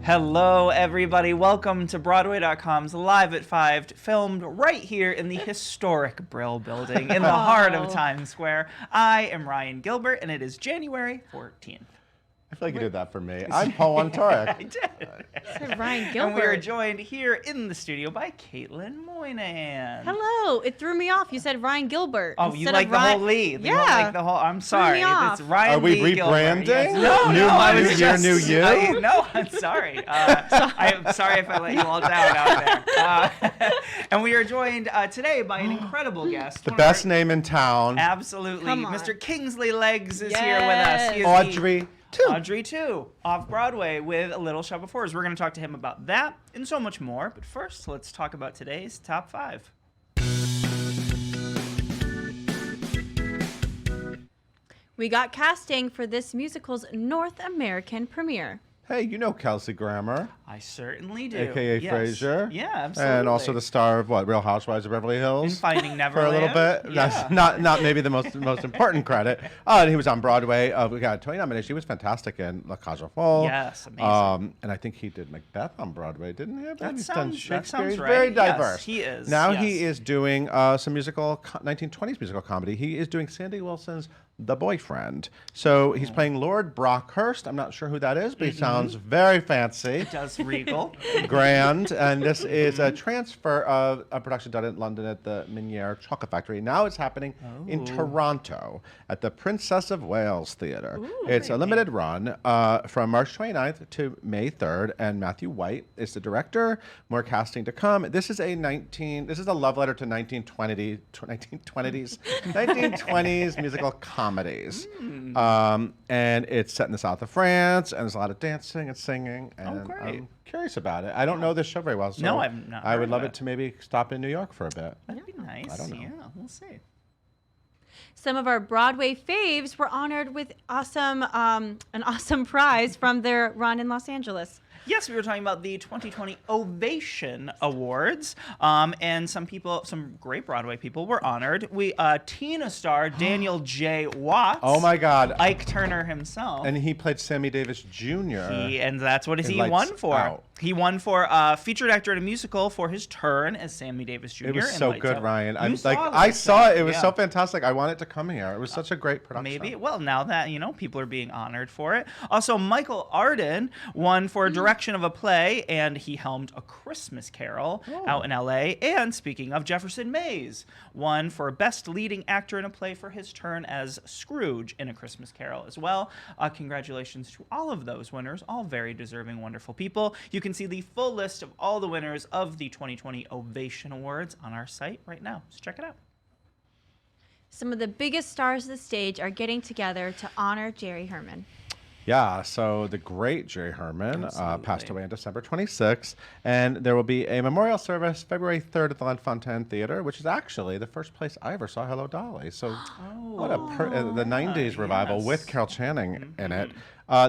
Hello, everybody. Welcome to Broadway.com's Live at 5, filmed right here in the historic Brill Building in the heart of Times Square. I am Ryan Gilbert, and it is January 14th. I feel like you did that for me. I'm Paul Wontorek. I did. Said Ryan Gilbert. And we are joined here in the studio by Caitlin Moynihan. Hello. It threw me off. You said Ryan Gilbert. Oh, you like the whole lead. Yeah. You don't like the whole, I'm sorry. It's Ryan Are we Lee rebranding? Gilbert. Yes. New I was year, just, new you? No, I'm sorry. I'm sorry if I let you all down out there. And we are joined today by an incredible guest. The best name in town. Absolutely. Come on. Mr. Kingsley Leggs is here with us. He is Audrey II. Audrey II, off-Broadway with A Little Shop of Horrors. We're going to talk to him about that and so much more. But first, let's talk about today's Top 5. We got casting for this musical's North American premiere. Hey, you know Kelsey Grammer, I certainly do. a.k.a. Yes. Frasier. Yeah, absolutely. And also the star of what, Real Housewives of Beverly Hills? In Finding For a Neverland. little bit. Yeah. That's not maybe the most important credit. And he was on Broadway. We got a Tony nomination. He was fantastic in La Cage aux Folles. Yes, amazing. And I think he did Macbeth on Broadway, didn't he? That He's sounds- done Shakespeare. He's right. very Yes, diverse. he is, Now yes. he is doing some 1920s musical comedy. He is doing Sandy Wilson's The Boyfriend. So he's playing Lord Brockhurst. I'm not sure who that is, but he sounds very fancy. It does regal. Grand, and this is a transfer of a production done in London at the Miniere Chocolate Factory. Now it's happening in Toronto at the Princess of Wales Theatre. It's a limited run from March 29th to May 3rd, and Matthew White is the director. More casting to come. This is a love letter to 1920s musical comedies. And it's set in the south of France, and there's a lot of dancing and singing, and great. I'm curious about it. I don't know this show very well, so No, I've not I heard would of love it. it to maybe stop in New York for a bit. That'd be nice. I don't know. Yeah, we'll see. Some of our Broadway faves were honored with an awesome prize from their run in Los Angeles. Yes, we were talking about the 2020 Ovation Awards, and some great Broadway people were honored. Tina star Daniel J. Watts. Oh my God! Ike Turner himself. And he played Sammy Davis Jr. And that's what he Lights won for. Out. He won for featured actor in a musical for his turn as Sammy Davis Jr. It was in so Lights good, Out. Ryan. I I saw it. It was so fantastic. I want it to come here. It was such a great production. Maybe. Well, now that, people are being honored for it. Also, Michael Arden won for direction of a play, and he helmed A Christmas Carol out in L.A. And speaking of, Jefferson Mays won for Best Leading Actor in a Play for his turn as Scrooge in A Christmas Carol as well. Congratulations to all of those winners, all very deserving, wonderful people. You can see the full list of all the winners of the 2020 Ovation Awards on our site right now. So check it out. Some of the biggest stars of the stage are getting together to honor Jerry Herman. Yeah, so the great Jerry Herman passed away on December 26th, and there will be a memorial service February 3rd at the L'Enfantine Theater, which is actually the first place I ever saw Hello Dolly. So what a the 90s revival with Carol Channing in it.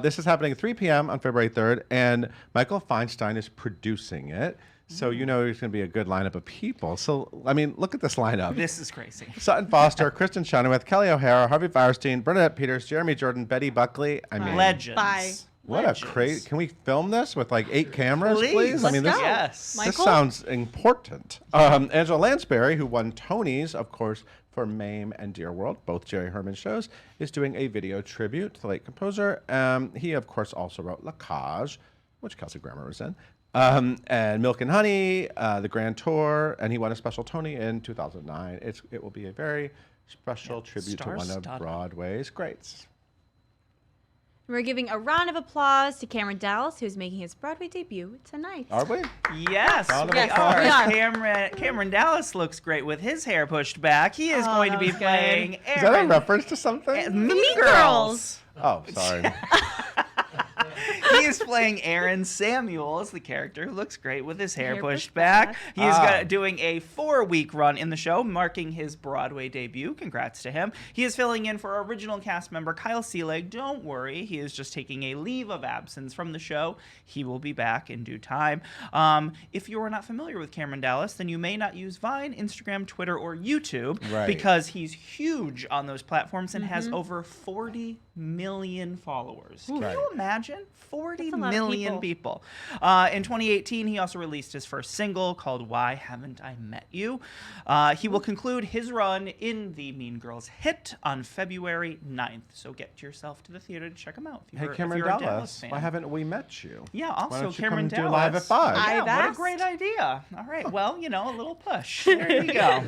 This is happening at 3 p.m. on February 3rd, and Michael Feinstein is producing it. So there's going to be a good lineup of people. So, I mean, look at this lineup. This is crazy. Sutton Foster, Kristen Chenoweth, Kelly O'Hara, Harvey Firestein, Bernadette Peters, Jeremy Jordan, Betty Buckley. I mean, Legends. Bye. what a crazy! Can we film this with like 8 cameras, please? Let's go. Yes. This Michael? sounds important. Angela Lansbury, who won Tonys, of course, for Mame and Dear World, both Jerry Herman shows, is doing a video tribute to the late composer. He, of course, also wrote La Cage, which Kelsey Grammer was in. And Milk and Honey, the Grand Tour, and he won a special Tony in 2009. It will be a very special tribute to one of star-studded. Broadway's greats. We're giving a round of applause to Cameron Dallas, who's making his Broadway debut tonight. Are we? Yes, Round of we applause. are. We are. Cameron Dallas looks great with his hair pushed back. He is going to be that was playing good. Is that a Aaron. reference to something? Mean Girls. Oh, sorry. He is playing Aaron Samuels, the character who looks great with his hair pushed back. back. He is doing a 4-week run in the show, marking his Broadway debut. Congrats to him. He is filling in for original cast member Kyle Seelig. Don't worry, he is just taking a leave of absence from the show. He will be back in due time. If you are not familiar with Cameron Dallas, then you may not use Vine, Instagram, Twitter, or YouTube Right. because he's huge on those platforms and has over 40 million followers. Can Right. you imagine? 40 That's a lot of million people. In 2018, he also released his first single called Why Haven't I Met You? He will conclude his run in the Mean Girls hit on February 9th. So get yourself to the theater to check him out. If Hey, you're, Cameron if you're a Dallas Dallas, fan. why haven't we met you? Yeah, Why also don't you Cameron come Dallas. do live at 5? I Yeah, what a asked. great idea. All right, well, you know, a little push. There you go.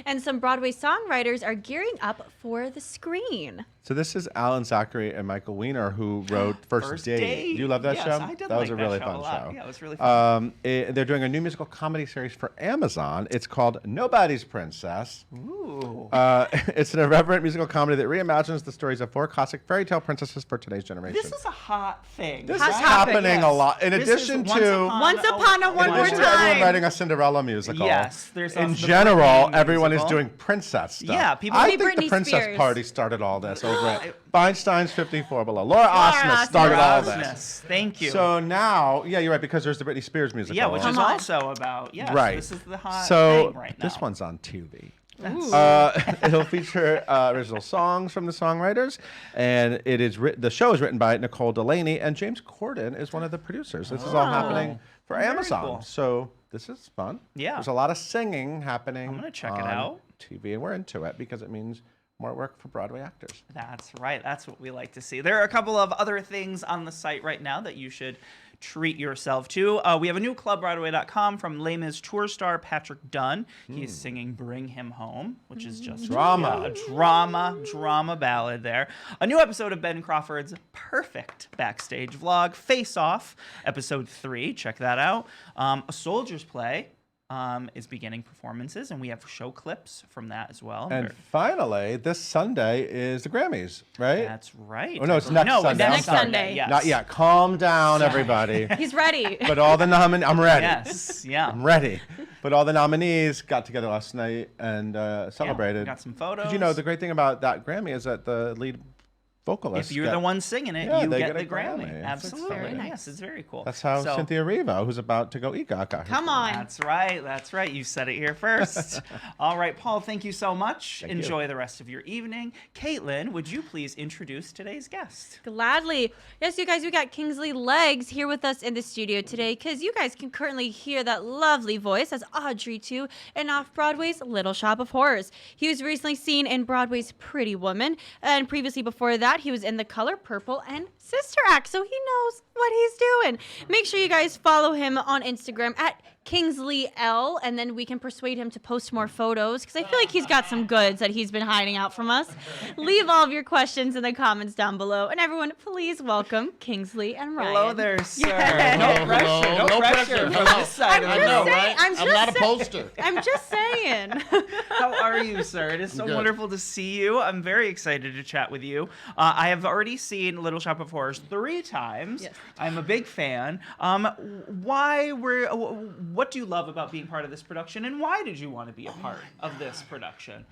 And some Broadway songwriters are gearing up for the screen. So this is Alan Zachary and Michael Weiner who wrote First Date. You love that Yes, show? I did That was like a really that fun a lot. show. Yeah, it was really fun. They're doing a new musical comedy series for Amazon. It's called Nobody's Princess. Ooh. It's an irreverent musical comedy that reimagines the stories of 4 classic fairy tale princesses for today's generation. This is a hot thing. This Hot is topic, happening a yes. lot. In This addition is to Once upon a in one more addition to everyone time. writing a Cinderella musical. Yes, there's also in the general, Britney everyone is musical. doing princess stuff. Yeah, people- I Hey, think the Britney Princess Spears. Party started all this over at Feinstein's 54 Below. Laura Osnes started all this. Osnes, thank you. So now, yeah, you're right, because there's the Britney Spears musical. yeah, which is Come on. also about, yes, right. this is the hot So thing right now. this one's on TV. That's- It'll feature original songs from the songwriters, and it is the show is written by Nicole Delaney, and James Corden is one of the producers. This is all happening for Very Amazon. cool. So this is fun. Yeah. There's a lot of singing happening. I'm gonna check it on out. TV, and we're into it because it means more work for Broadway actors. That's right. That's what we like to see. There are a couple of other things on the site right now that you should treat yourself to. We have a new clubbroadway.com from Les Mis tour star Patrick Dunn. He's singing Bring Him Home, which is just Drama. a drama ballad there. A new episode of Ben Crawford's perfect backstage vlog, Face Off, episode 3. Check that out. A Soldier's Play is beginning performances, and we have show clips from that as well. And finally, this Sunday is the Grammys, right? That's right. Oh, no, it's next Sunday. it's Next Sunday. Yes. Not yet. Calm down, everybody. He's ready. But all the I'm ready. Yes. Yeah. I'm ready. But all the nominees got together last night and celebrated. we got some photos. Because you know the great thing about that Grammy is that the lead vocalist. If you're the one singing it, Yeah, you they get get a the Grammy. Grammy. That's Absolutely. very nice. Yes, it's very cool. That's how So- Cynthia Erivo, who's about to go EGOT, got her. Come on. That's right. That's right. You said it here first. All right, Paul, thank you so much. Thank you. Enjoy the rest of your evening. Caitlin, would you please introduce today's guest? Gladly. Yes, you guys, we got Kingsley Leggs here with us in the studio today because you guys can currently hear that lovely voice as Audrey II in Off-Broadway's Little Shop of Horrors. He was recently seen in Broadway's Pretty Woman, and previously before that, he was in The Color Purple and Sister Act, so he knows what he's doing. Make sure you guys follow him on Instagram at Kingsley L, and then we can persuade him to post more photos because I feel like he's got some goods that he's been hiding out from us. Leave all of your questions in the comments down below, and everyone, please welcome Kingsley and Ryan. Hello there, sir. Yeah. No pressure. Hello. No No pressure pressure. from Hello. this side of I'm the just room. saying- I'm just not a saying- poster. I'm just saying. How are you, sir? It is so Good. wonderful to see you. I'm very excited to chat with you. I have already seen Little Shop of Horrors 3 times. Yes. I'm a big fan. What do you love about being part of this production, and why did you want to be a part of this production?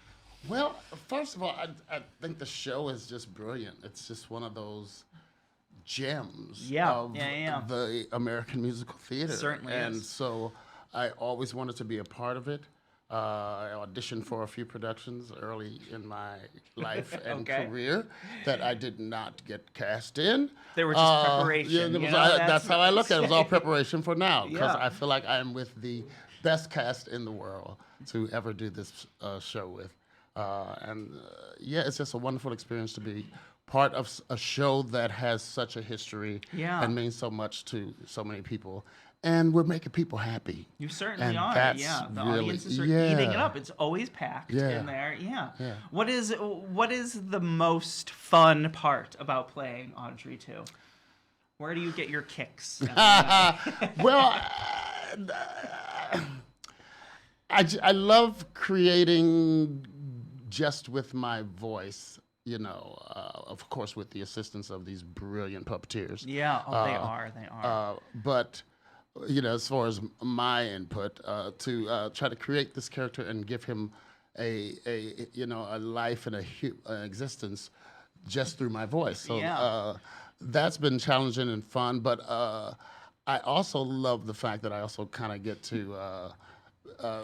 Well, first of all, I think the show is just brilliant. It's just one of those gems Yeah, of yeah. the American musical theater. Certainly and is. so I always wanted to be a part of it. I auditioned for a few productions early in my life and Okay. career that I did not get cast in. They were just preparation, Yeah, you know, that's that's how I look at it. It was all preparation for now because Yeah. I feel like I am with the best cast in the world to ever do this show with. Yeah, it's just a wonderful experience to be part of a show that has such a history Yeah. and means so much to so many people. And we're making people happy. You certainly And are. that's Yeah, the really- audiences are yeah. eating it up. It's always packed Yeah. in there. Yeah. Yeah. What is the most fun part about playing Audrey II? Where do you get your kicks? Well, I love creating just with my voice, you know, of course, with the assistance of these brilliant puppeteers. Yeah. Oh, they are. They are. But, you know, as far as my input, to try to create this character and give him a life and an existence just through my voice. So Yeah. that's been challenging and fun. But I also love the fact that I also kind of get to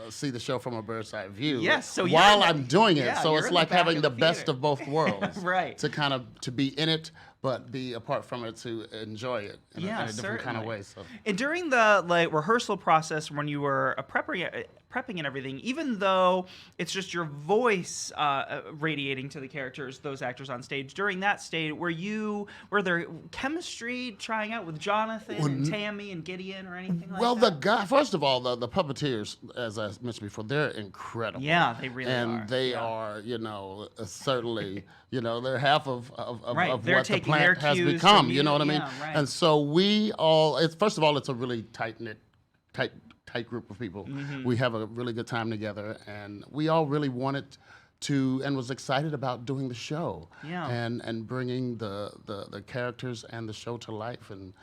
see the show from a bird's eye view. Yes, so while I'm doing it, yeah, so you're it's in the like back having of the the best theater. of both worlds. Right. To be in it, but be apart from it to enjoy it in a different kind of way. So. And during the rehearsal process, when you were prepping and everything, even though it's just your voice radiating to the characters, those actors on stage, during that stage, were there chemistry trying out with Jonathan and Tammy and Gideon or anything like that? Well, the guy, first of all, the puppeteers, as I mentioned before, they're incredible. Yeah, they really are. And they are, certainly, they're half of Right, they're what the taking their plant has cues become. from You know you. what I mean? Yeah, right. And so first of all, it's a really tight group of people. Mm-hmm. We have a really good time together, and we all really wanted to and was excited about doing the show. Yeah. And bringing the characters and the show to life and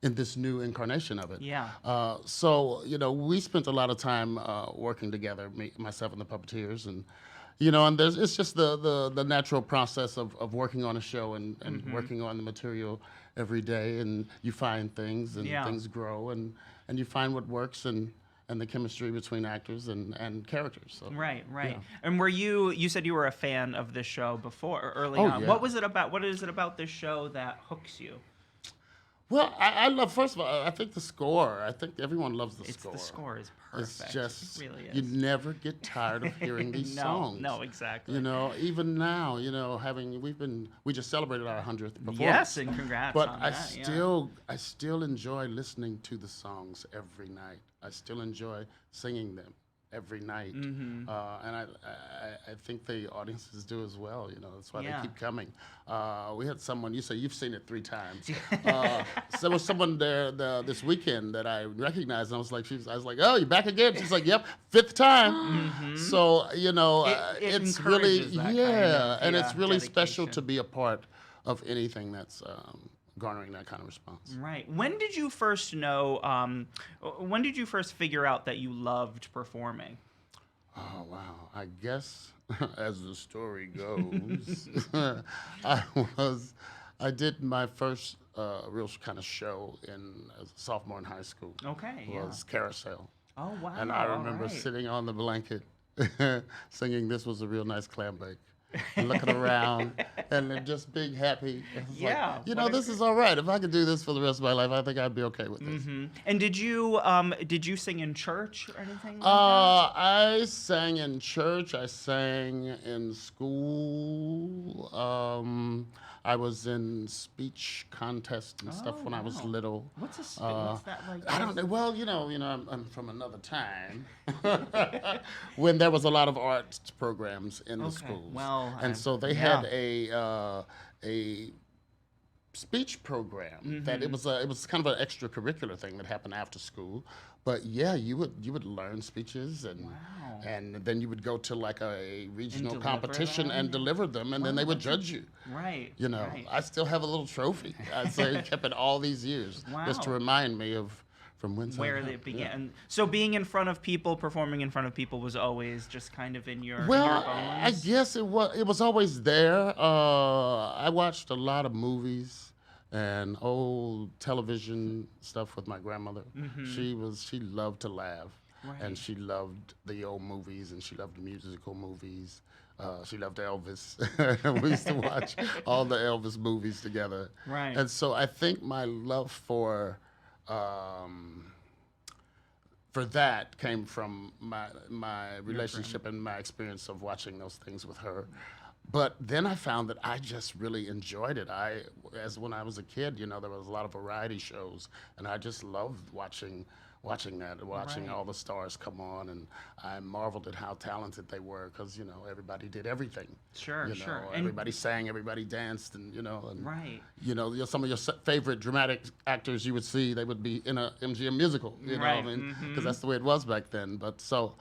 in this new incarnation of it. Yeah. So we spent a lot of time working together, myself and the puppeteers, and and it's just the natural process of working on a show and working on the material every day, and you find things and things grow, and you find what works and the chemistry between actors and characters. So, Right. yeah. And you said you were a fan of this show before, early on. Yeah. What is it about this show that hooks you? Well, I love, first of all, I think the score. I think everyone loves the score. The score is perfect. It's just, it really is. you never get tired of hearing these songs. No, exactly. Even now, we just celebrated our 100th performance. Yes, and congrats But on I that. still enjoy listening to the songs every night. I still enjoy singing them every night. Mm-hmm. And I think the audiences do as well. That's why Yeah. they keep coming. We had someone, you say you've seen it 3 times. There was someone there this weekend that I recognized, and I was like, oh, you're back again? She's like, yep, 5th time. Mm-hmm. So, It it's really, encourages that kind of, and it's really special dedication. to be a part of anything that's garnering that kind of response. Right. When did you first know? When did you first figure out that you loved performing? Oh, wow. I guess, as the story goes, I did my first real kind of show as a sophomore in high school. Okay. It was Carousel. Oh wow. And I remember all right. sitting on the blanket singing "This Was a Real Nice Clam Bake," and looking around and then just being happy. It's Yeah, like, what a this is all right. If I could do this for the rest of my life, I think I'd be okay with this. Mm-hmm. And did you sing in church or anything like that? I sang in church. I sang in school. I was in speech contests and stuff when I was wow. little. What's that like? I don't know. Well, I'm from another time when there was a lot of art programs in the Okay. schools. Well, and so they yeah. had a speech program that it was kind of an extracurricular thing that happened after school. But yeah, you would learn speeches and then you would go to like a regional deliver competition them? and deliver them, and then they would judge you. Right. Right. I still have a little trophy. I say kept it all these years just to Wow. remind me of from whence Where I they come. began. Yeah. So being in front of people, performing in front of people, was always just kind of in your Well, bones. I guess it was always there. I watched a lot of movies and old television stuff with my grandmother. She loved to laugh, Right. and she loved the old movies, and she loved the musical movies. She loved Elvis. We used to watch all the Elvis movies together. Right. And so I think my love for that came from my relationship and my experience of watching those things with her. But then I found that I just really enjoyed it. When I was a kid, there was a lot of variety shows, and I just loved watching Right. all the stars come on, and I marveled at how talented they were because everybody did everything. Sure, sure. And- Everybody sang, everybody danced, and Right. some of your favorite dramatic actors you would see, they would be in a MGM musical, Right. because that's the way it was back then. But so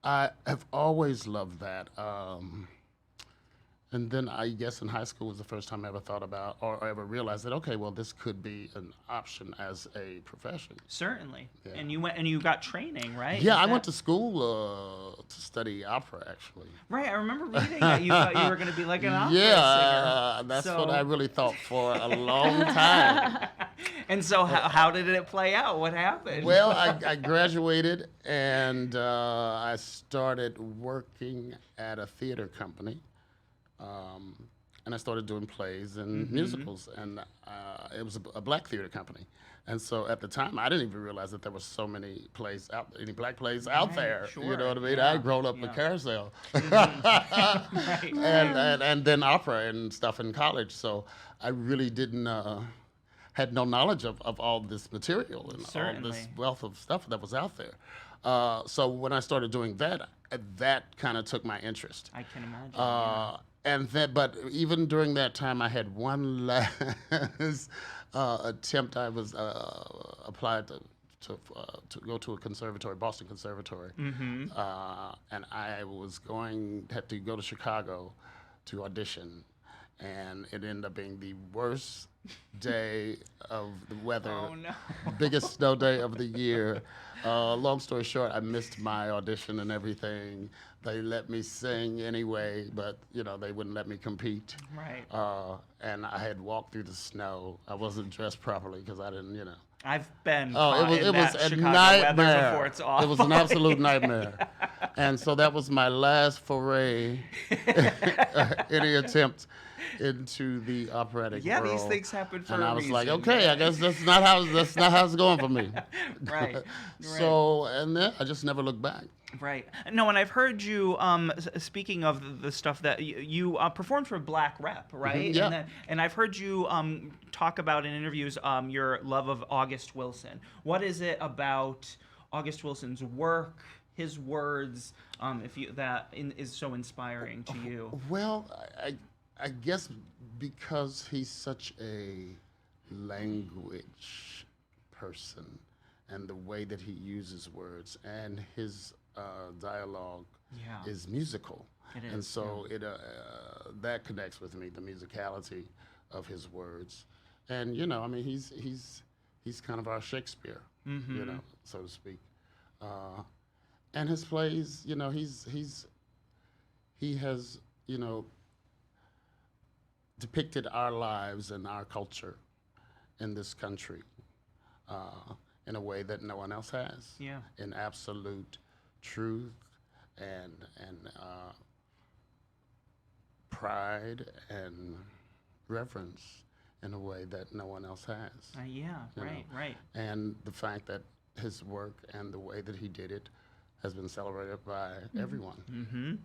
I have always loved that. And then I guess in high school was the first time I ever thought about or ever realized that, okay, well, this could be an option as a profession. Certainly. Yeah. And you went and you got training, right? Yeah, Is I went that- to school to study opera, actually. Right, I remember reading that you thought you were going to be like an opera Yeah, singer. that's So- what I really thought for a long time. And so how did it play out? What happened? Well, I graduated and I started working at a theater company. And I started doing plays and musicals, and it was a black theater company. And so at the time, I didn't even realize that there were so many plays any black plays out there. sure, You know what I mean? yeah, I had grown up with Carousel, Right. and then opera and stuff in college. So I really didn't had no knowledge of all this material and all Certainly. this wealth of stuff that was out there. So when I started doing that, that kind of took my interest. I can imagine. And then, but even during that time, I had one last attempt. I was applied to go to a conservatory, Boston Conservatory, and I had to go to Chicago to audition, and it ended up being the worst day of the weather, Oh, no. biggest snow day of the year. Long story short, I missed my audition and everything. They let me sing anyway, but they wouldn't let me compete. Right. And I had walked through the snow. I wasn't dressed properly because I didn't. I've been Oh, in it was that a Chicago weather nightmare. before. It's awful. It was an absolute nightmare. And so that was my last foray, any attempt into the operatic Yeah, world. these things happen for and a I was like, reason. okay, I guess that's not how it's going for me. Right. So, and then I just never looked back. Right. No, and I've heard you speaking of the stuff that you performed for Black Rep, right? yeah. And I've heard you talk about in interviews your love of August Wilson. What is it about August Wilson's work, his words, is so inspiring to you? Well, I guess because he's such a language person, and the way that he uses words and his dialogue Yeah. is musical. It And is, so that connects with me, the musicality of his words. And I mean, he's kind of our Shakespeare, so to speak. And his plays, he has depicted our lives and our culture in this country in a way that no one else has. Yeah. In absolute truth and pride and reverence in a way that no one else has. Yeah, you right, know. right. And the fact that his work and the way that he did it has been celebrated by everyone. Mm-hmm.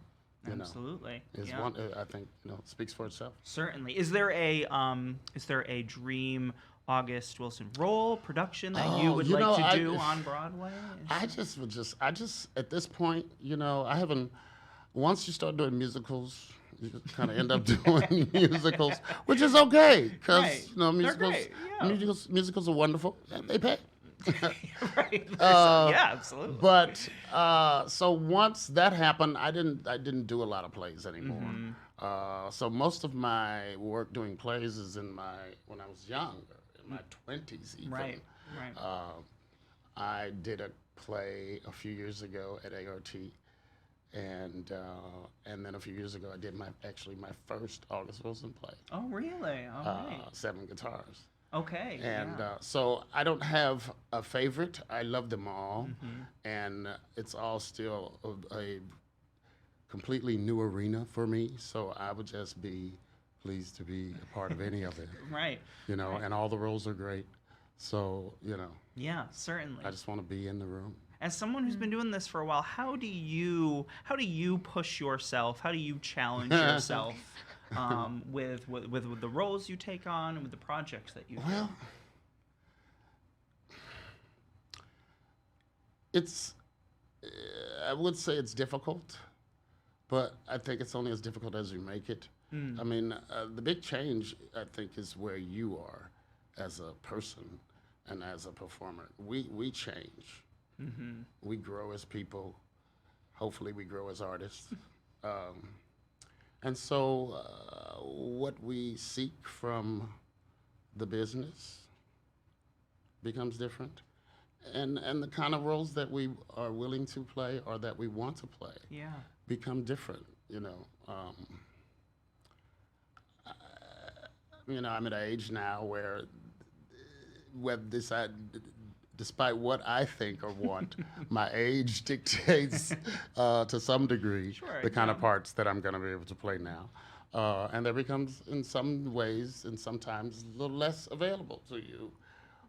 You know, Absolutely. is Yeah. one I think speaks for itself. Certainly. Is there a dream August Wilson role production that you would like to do on Broadway? I just at this point, I haven't. Once you start doing musicals, you just kind of end up doing musicals, which is okay because Right. They're musicals, great, yeah. musicals are wonderful and they pay. Right. Yeah, absolutely. But so once that happened, I didn't do a lot of plays anymore. Mm-hmm. So most of my work doing plays is when I was young, in my 20s even. Right. Right. I did a play a few years ago at ART, and then a few years ago I did my first August Wilson play. Oh, really? All right. 7 guitars. Okay. And yeah. so I don't have a favorite. I love them all, and it's all still a completely new arena for me. So I would just be pleased to be a part of any of it. Right. And all the roles are great. So Yeah, certainly. I just want to be in the room. As someone who's been doing this for a while, how do you push yourself? How do you challenge yourself with the roles you take on and with the projects that you do? Well, I would say it's difficult, but I think it's only as difficult as you make it. I mean, the big change, I think, is where you are as a person and as a performer. We change. We grow as people. Hopefully, we grow as artists. And so what we seek from the business becomes different. And the kind of roles that we are willing to play or that we want to play Yeah. become different, I'm at an age now where despite what I think or want, my age dictates to some degree the kind of parts that I'm going to be able to play now. And that becomes, in some ways and sometimes, a little less available to you.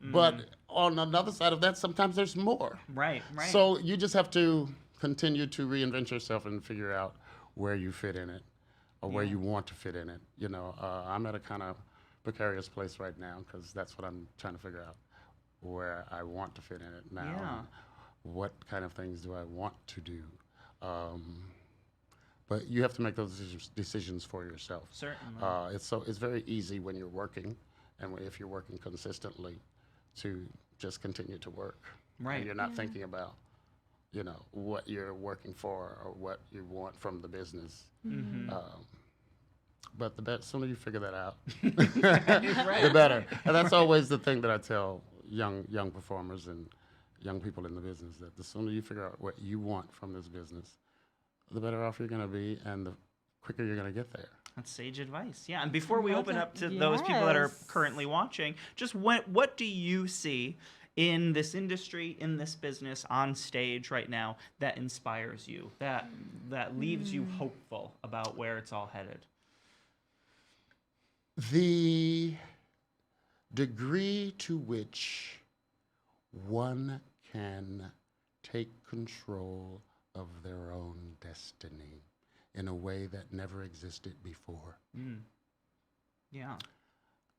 But on another side of that, sometimes there's more. Right. So you just have to continue to reinvent yourself and figure out where you fit in it or where you want to fit in it. You know, I'm at a kind of precarious place right now because that's what I'm trying to figure out, where I want to fit in it now. Yeah. And what kind of things do I want to do? But you have to make those decisions for yourself. Certainly. It's very easy when you're working, and if you're working consistently, to just continue to work. Right. And you're not thinking about, you know, what you're working for or what you want from the business. But the sooner you figure that out, the better. And that's always the thing that I tell young performers and young people in the business, that the sooner you figure out what you want from this business, the better off you're going to be and the quicker you're going to get there. That's sage advice. Yeah. And before we open up to those people that are currently watching, just what do you see in this industry, in this business, on stage right now that inspires you, that leaves you hopeful about where it's all headed? The degree to which one can take control of their own destiny in a way that never existed before. Yeah.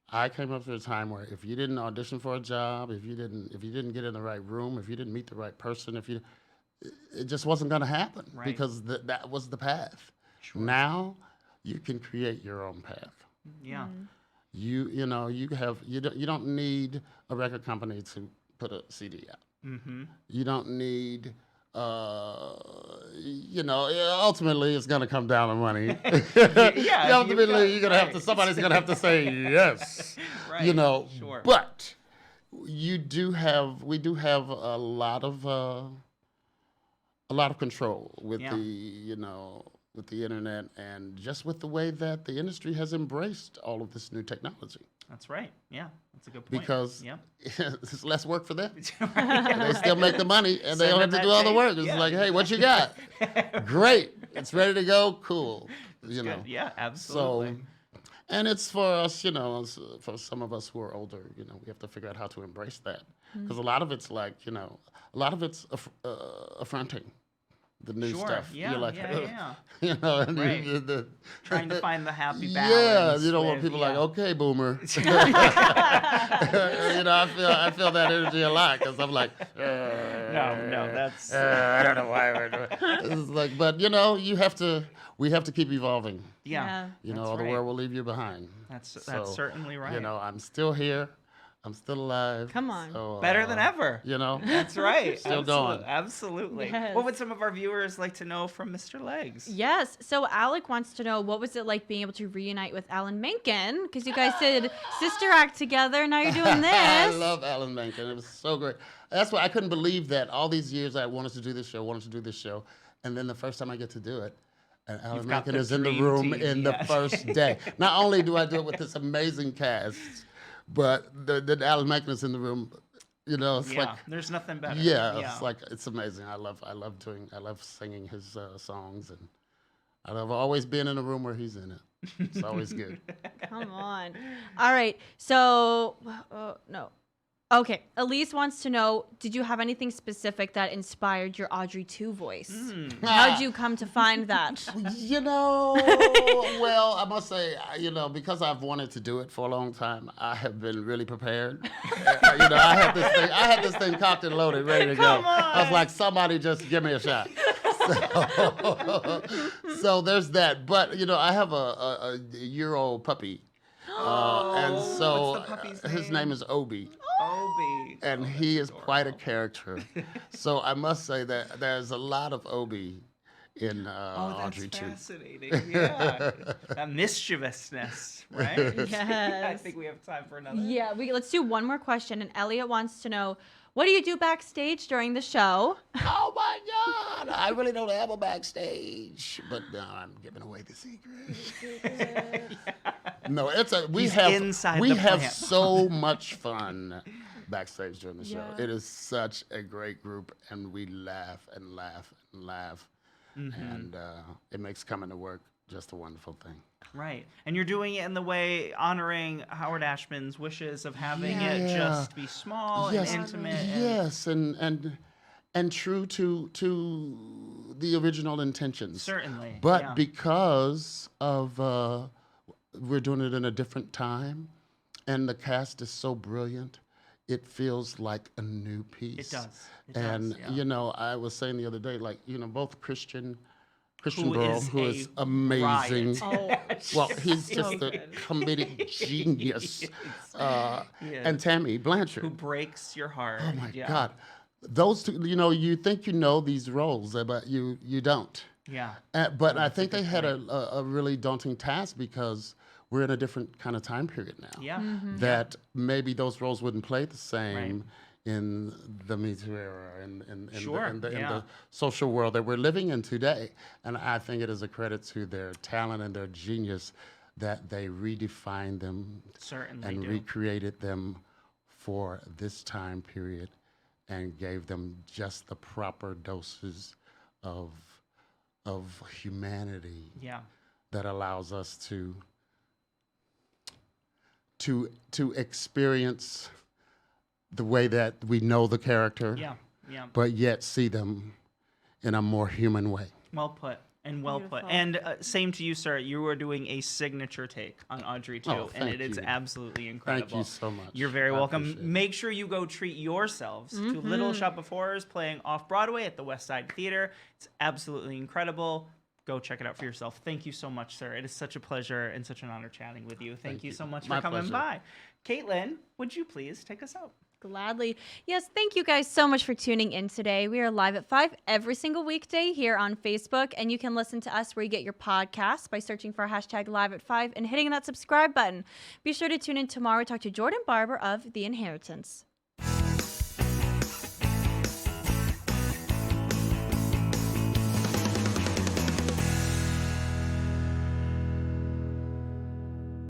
I came up to a time where if you didn't audition for a job, if you didn't get in the right room, if you didn't meet the right person, it just wasn't going to happen because that was the path. Sure. Now you can create your own path. Yeah. You don't need a record company to put a CD out. You don't need ultimately it's going to come down to money. Ultimately somebody's going to have to say yes. Right. Sure. But we do have a lot of control with with the internet and just with the way that the industry has embraced all of this new technology. That's right. Yeah, that's a good point. Because it's less work for them. Right. They still make the money, and they don't have to do all the work. It's like, hey, what you got? Great. It's ready to go. Cool. Good. Yeah, absolutely. So, and it's for us, for some of us who are older, we have to figure out how to embrace that. Because a lot of it's like, a lot of it's affronting. The new stuff. Yeah, you're like, right. Trying to find the happy balance. Yeah, you don't want people like, okay, boomer. I feel that energy a lot because I'm like, no, that's. I don't know why we're doing. It's like, but we have to keep evolving. Yeah. The world will leave you behind. That's certainly right. I'm still here. I'm still alive. Come on. So, better than ever. That's right. Still going. Absolutely. Yes. What would some of our viewers like to know from Mr. Leggs? Yes. So Alec wants to know, what was it like being able to reunite with Alan Menken? Because you guys did Sister Act together. Now you're doing this. I love Alan Menken. It was so great. That's why I couldn't believe that all these years I wanted to do this show, and then the first time I get to do it, and Alan Menken is in the room in the first day. Not only do I do it with this amazing cast, but the Alan Menken is in the room, it's like there's nothing better. It's like, it's amazing. I love singing his songs, and I love always being in a room where he's in it. It's always good. Come on. All right. So, no. Okay. Elise wants to know, did you have anything specific that inspired your Audrey II voice? How did you come to find that? Well, I must say, because I've wanted to do it for a long time, I have been really prepared. I had this thing cocked and loaded, ready to go. I was like, somebody just give me a shot. So there's that. But, I have a year-old puppy. And so what's the puppy's his name is Obi. Obi. And he is quite a character. So I must say that there's a lot of Obi in Audrey II. Fascinating. Yeah. That mischievousness, right? Yes. I think we have time for another. Yeah, let's do one more question. And Elliot wants to know, what do you do backstage during the show? Oh my God! I really don't have a backstage, but I'm giving away the secret. No, we have plant. so much fun backstage during the show. Yeah. It is such a great group, and we laugh and laugh and laugh, and it makes coming to work just a wonderful thing. Right. And you're doing it in the way honoring Howard Ashman's wishes of having it Yeah. just be small and intimate. And Yes, and true to the original intentions. certainly. But yeah. because of we're doing it in a different time, and the cast is so brilliant, it feels like a new piece. It does. It And does, yeah. you know, I was saying the other day, like, you know, both Christian Who Bale, is who a is amazing. Oh, Well, he's So just a good. comedic genius. Yes. And Tammy Blanchard. Who breaks your heart. Oh my yeah. God. Those two, you know, you think you know these roles, but you don't. Yeah. But I think they had a really daunting task because we're in a different kind of time period now. Yeah. That maybe those roles wouldn't play the same Right. in the Me Too era and in Sure, the yeah. social world that we're living in today. And I think it is a credit to their talent and their genius that they redefined them Certainly and do. recreated them for this time period and gave them just the proper doses of humanity Yeah. that allows us to experience the way that we know the character, Yeah. Yeah. but yet see them in a more human way. Well put. And well put. Beautiful. And same to you, sir. You are doing a signature take on Audrey II, Oh, and thank it is you. absolutely incredible. Thank you so much. You're very I welcome. appreciate it. Make sure you go treat yourselves to Little Shop of Horrors playing off Broadway at the West Side Theater. It's absolutely incredible. Go check it out for yourself. Thank you so much, sir. It is such a pleasure and such an honor chatting with you. Thank you so much My for coming pleasure. by. Caitlin, would you please take us out? Gladly. Yes, thank you guys so much for tuning in today. We are live at 5 every single weekday here on Facebook, and you can listen to us where you get your podcasts by searching for hashtag live at 5 and hitting that subscribe button. Be sure to tune in tomorrow to talk to Jordan Barber of The Inheritance.